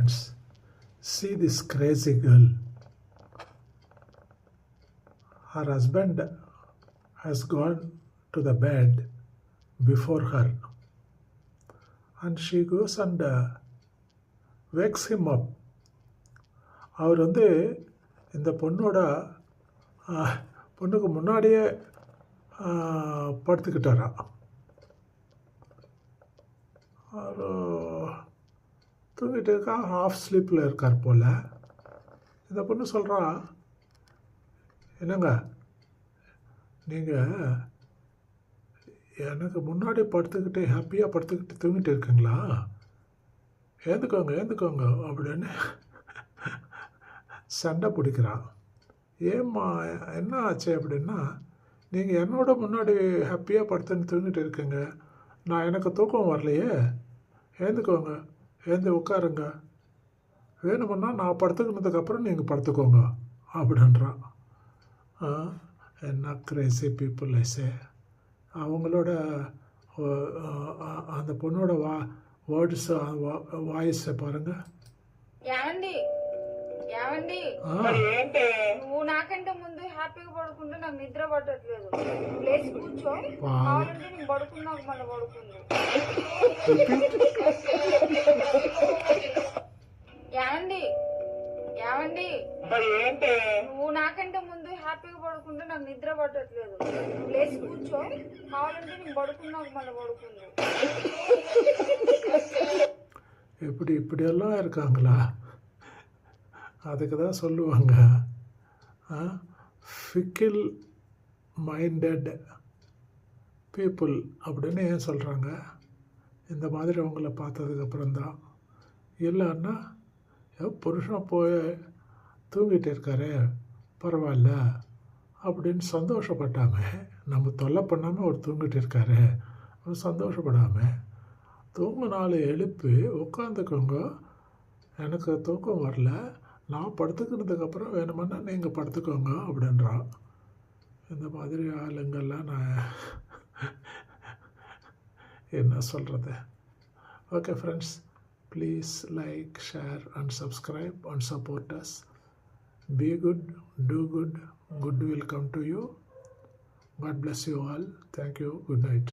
friends. See this crazy girl. Her husband has gone to the bed before her, and she goes and wakes him up. அவர் வந்து இந்த பொண்ணுக்கு முன்னாடியே படுத்துக்கிட்டாரா. அவர் தூங்கிட்டு இருக்கா, half ஸ்லீப்பில் இருக்கார் போல். இந்த பொண்ணு சொல்கிறா, என்னங்க நீங்கள் எனக்கு முன்னாடி படுத்துக்கிட்டு ஹாப்பியாக படுத்துக்கிட்டு தூங்கிட்டு இருக்கீங்களா, ஏந்துக்கோங்க அப்படின்னு சண்டை பிடிக்கிறான். ஏம்மா என்ன ஆச்சு அப்படின்னா, நீங்கள் என்னோட முன்னாடி ஹாப்பியாக படுத்துன்னு தூங்கிட்டு இருக்கீங்க, எனக்கு தூக்கம் வரலையே, ஏந்து உட்காருங்க, வேணுமுன்னா நான் படுத்துக்கினதுக்கப்புறம் நீங்கள் படுத்துக்கோங்க அப்படின்றான். என்ன கிரேசி பீப்புள் ஐசே. அவங்களோட அந்த பொண்ணோட வேர்ட்ஸ் வாய்ஸை பாருங்கள். నువ్వు నాకంటే ముందు హ్యాపీగా పడుకుంటే నాకు నిద్ర పట్టట్లేదు. ప్లేస్ కూర్చో, కావాలంటే నేను పడుకున్నాక మళ్ళీ పడుకుంది. ఏమండి నువ్వు నాకంటే ముందు హ్యాపీగా పడుకుంటే నాకు నిద్ర పట్టట్లేదు. ప్లేస్ కూర్చో, కావాలంటే నేను పడుకున్నాక మళ్ళీ పడుకుంది. இப்படியெல்லாம் இருக்காங்களா? அதுக்கு தான் சொல்லுவாங்க ஃபிக்கில் மைண்டட் பீப்புள் அப்படின்னு. ஏன் சொல்கிறாங்க? இந்த மாதிரி அவங்கள பார்த்ததுக்கப்புறம்தான். இல்லைன்னா புருஷன் போய் தூங்கிட்டு இருக்காரு, பரவாயில்ல அப்படின்னு சந்தோஷப்பட்டாமல், நம்ம தொல்லை பண்ணாமல் அவர் தூங்கிட்டு இருக்காரு அவர் சந்தோஷப்படாமல், தூங்கினால எழுப்பி உட்காந்துக்கோங்க, எனக்கு தூக்கம் வரல, நான் படுத்துக்கிறதுக்கப்புறம் வேணுமென்னா நீங்கள் படுத்துக்கோங்க அப்படின்றான். இந்த மாதிரி ஆளுங்கள்லாம் நான் என்ன சொல்கிறது? Okay friends, please like, share and subscribe and support us. Be good, do good, good will come to you. God bless you all. Thank you. Good night.